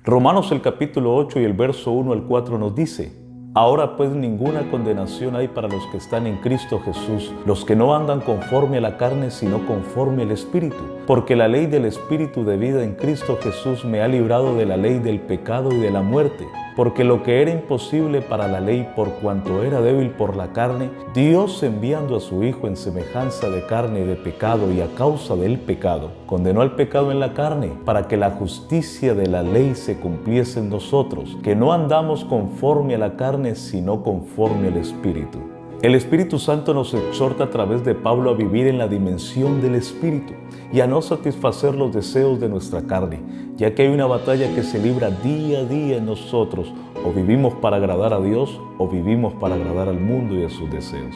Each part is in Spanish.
Romanos el capítulo 8 y el verso 1 al 4 nos dice: Ahora pues ninguna condenación hay para los que están en Cristo Jesús, los que no andan conforme a la carne, sino conforme al Espíritu. Porque la ley del Espíritu de vida en Cristo Jesús me ha librado de la ley del pecado y de la muerte. Porque lo que era imposible para la ley, por cuanto era débil por la carne, Dios, enviando a su Hijo en semejanza de carne y de pecado, y a causa del pecado, condenó al pecado en la carne, para que la justicia de la ley se cumpliese en nosotros, que no andamos conforme a la carne, sino conforme al Espíritu. El Espíritu Santo nos exhorta a través de Pablo a vivir en la dimensión del Espíritu y a no satisfacer los deseos de nuestra carne, ya que hay una batalla que se libra día a día en nosotros. O vivimos para agradar a Dios o vivimos para agradar al mundo y a sus deseos.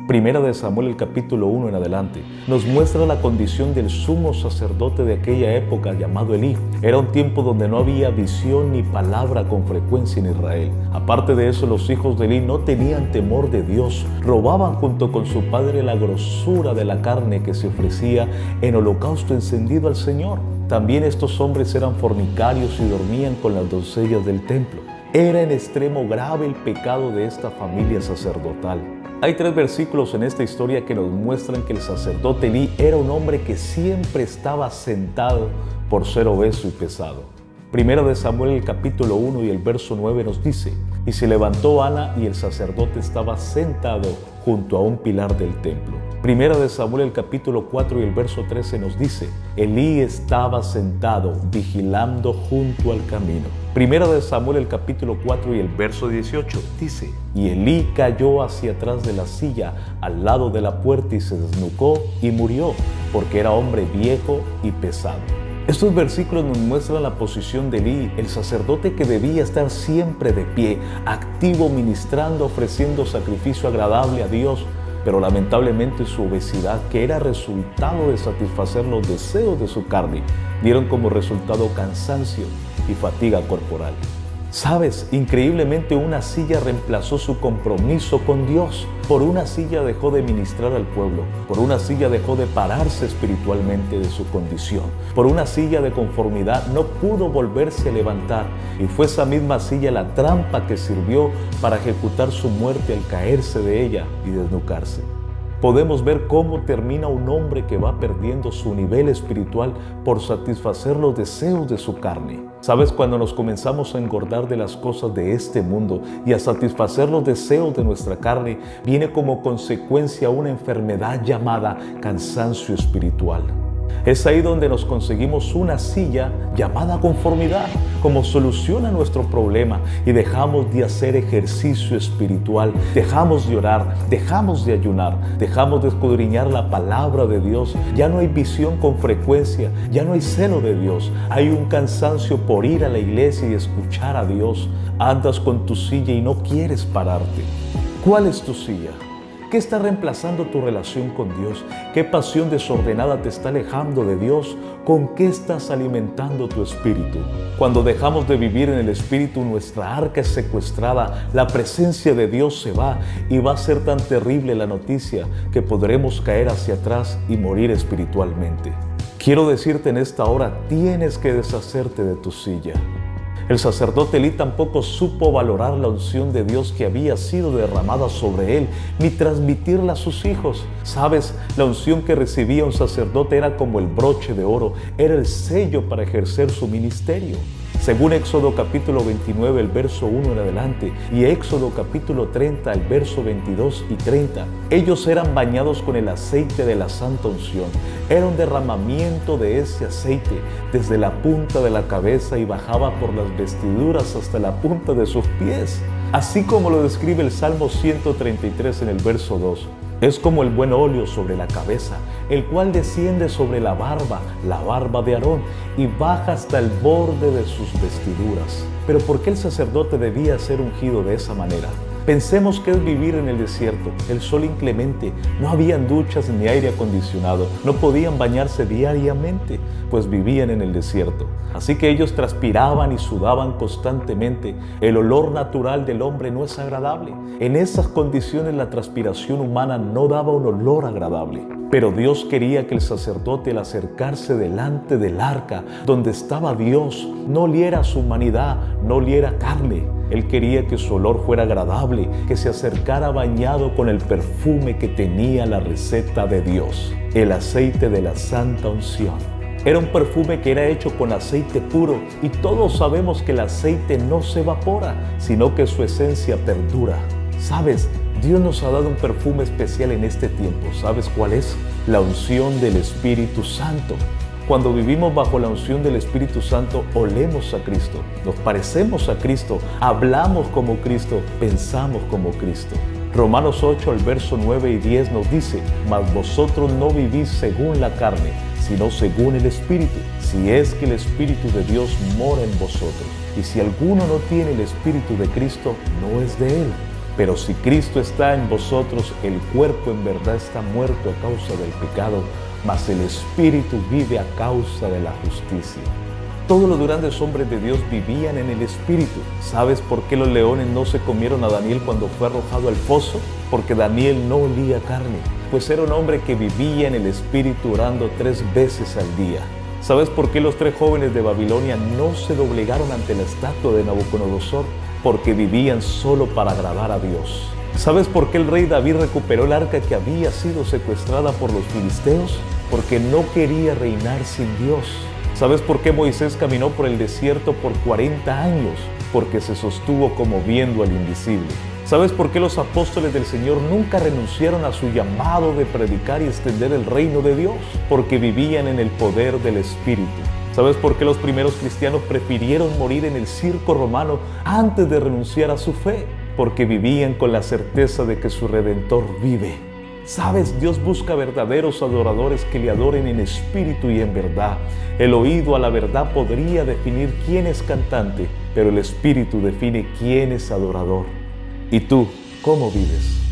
Primera de Samuel, el capítulo 1 en adelante, nos muestra la condición del sumo sacerdote de aquella época llamado Elí. Era un tiempo donde no había visión ni palabra con frecuencia en Israel. Aparte de eso, los hijos de Elí no tenían temor de Dios. Robaban junto con su padre la grosura de la carne que se ofrecía en holocausto encendido al Señor. También estos hombres eran fornicarios y dormían con las doncellas del templo. Era en extremo grave el pecado de esta familia sacerdotal. Hay 3 versículos en esta historia que nos muestran que el sacerdote Elí era un hombre que siempre estaba sentado por ser obeso y pesado. Primera de Samuel, el capítulo 1 y el verso 9 nos dice: Y se levantó Ana y el sacerdote estaba sentado junto a un pilar del templo. Primera de Samuel, el capítulo 4 y el verso 13 nos dice: Elí estaba sentado vigilando junto al camino. Primera de Samuel, el capítulo 4 y el verso 18 dice: Y Elí cayó hacia atrás de la silla al lado de la puerta y se desnucó y murió, porque era hombre viejo y pesado. Estos versículos nos muestran la posición de Elí, el sacerdote que debía estar siempre de pie, activo, ministrando, ofreciendo sacrificio agradable a Dios, pero lamentablemente su obesidad, que era resultado de satisfacer los deseos de su carne, dieron como resultado cansancio y fatiga corporal. ¿Sabes? Increíblemente una silla reemplazó su compromiso con Dios. Por una silla dejó de ministrar al pueblo. Por una silla dejó de pararse espiritualmente de su condición. Por una silla de conformidad no pudo volverse a levantar. Y fue esa misma silla la trampa que sirvió para ejecutar su muerte al caerse de ella y desnucarse. Podemos ver cómo termina un hombre que va perdiendo su nivel espiritual por satisfacer los deseos de su carne. ¿Sabes? Cuando nos comenzamos a engordar de las cosas de este mundo y a satisfacer los deseos de nuestra carne, viene como consecuencia una enfermedad llamada cansancio espiritual. Es ahí donde nos conseguimos una silla llamada conformidad como solución a nuestro problema y dejamos de hacer ejercicio espiritual, dejamos de orar, dejamos de ayunar, dejamos de escudriñar la palabra de Dios. Ya no hay visión con frecuencia, ya no hay celo de Dios, hay un cansancio por ir a la iglesia y escuchar a Dios. Andas con tu silla y no quieres pararte. ¿Cuál es tu silla? ¿Qué está reemplazando tu relación con Dios? ¿Qué pasión desordenada te está alejando de Dios? ¿Con qué estás alimentando tu espíritu? Cuando dejamos de vivir en el espíritu, nuestra arca es secuestrada, la presencia de Dios se va y va a ser tan terrible la noticia que podremos caer hacia atrás y morir espiritualmente. Quiero decirte en esta hora, tienes que deshacerte de tu silla. El sacerdote Elí tampoco supo valorar la unción de Dios que había sido derramada sobre él, ni transmitirla a sus hijos. ¿Sabes? La unción que recibía un sacerdote era como el broche de oro, era el sello para ejercer su ministerio. Según Éxodo capítulo 29, el verso 1 en adelante, y Éxodo capítulo 30, el verso 22 y 30, ellos eran bañados con el aceite de la santa unción. Era un derramamiento de ese aceite desde la punta de la cabeza y bajaba por las vestiduras hasta la punta de sus pies. Así como lo describe el Salmo 133 en el verso 2. Es como el buen óleo sobre la cabeza, el cual desciende sobre la barba de Aarón, y baja hasta el borde de sus vestiduras. Pero ¿por qué el sacerdote debía ser ungido de esa manera? Pensemos que es vivir en el desierto, el sol inclemente, no habían duchas ni aire acondicionado, no podían bañarse diariamente, pues vivían en el desierto. Así que ellos transpiraban y sudaban constantemente. El olor natural del hombre no es agradable. En esas condiciones la transpiración humana no daba un olor agradable. Pero Dios quería que el sacerdote, al acercarse delante del arca donde estaba Dios, no oliera su humanidad, no oliera carne. Él quería que su olor fuera agradable, que se acercara bañado con el perfume que tenía la receta de Dios, el aceite de la santa unción. Era un perfume que era hecho con aceite puro, y todos sabemos que el aceite no se evapora, sino que su esencia perdura. ¿Sabes? Dios nos ha dado un perfume especial en este tiempo. ¿Sabes cuál es? La unción del Espíritu Santo. Cuando vivimos bajo la unción del Espíritu Santo, olemos a Cristo, nos parecemos a Cristo, hablamos como Cristo, pensamos como Cristo. Romanos 8, al verso 9 y 10 nos dice: mas vosotros no vivís según la carne, sino según el Espíritu, si es que el Espíritu de Dios mora en vosotros. Y si alguno no tiene el Espíritu de Cristo, no es de él. Pero si Cristo está en vosotros, el cuerpo en verdad está muerto a causa del pecado, mas el Espíritu vive a causa de la justicia. Todos los grandes hombres de Dios vivían en el Espíritu. ¿Sabes por qué los leones no se comieron a Daniel cuando fue arrojado al foso? Porque Daniel no olía carne, pues era un hombre que vivía en el Espíritu, orando 3 veces al día. ¿Sabes por qué los 3 jóvenes de Babilonia no se doblegaron ante la estatua de Nabucodonosor? Porque vivían solo para agradar a Dios. ¿Sabes por qué el rey David recuperó el arca que había sido secuestrada por los filisteos? Porque no quería reinar sin Dios. ¿Sabes por qué Moisés caminó por el desierto por 40 años? Porque se sostuvo como viendo al invisible. ¿Sabes por qué los apóstoles del Señor nunca renunciaron a su llamado de predicar y extender el reino de Dios? Porque vivían en el poder del Espíritu. ¿Sabes por qué los primeros cristianos prefirieron morir en el circo romano antes de renunciar a su fe? Porque vivían con la certeza de que su Redentor vive. ¿Sabes? Dios busca verdaderos adoradores que le adoren en espíritu y en verdad. El oído a la verdad podría definir quién es cantante, pero el espíritu define quién es adorador. ¿Y tú, cómo vives?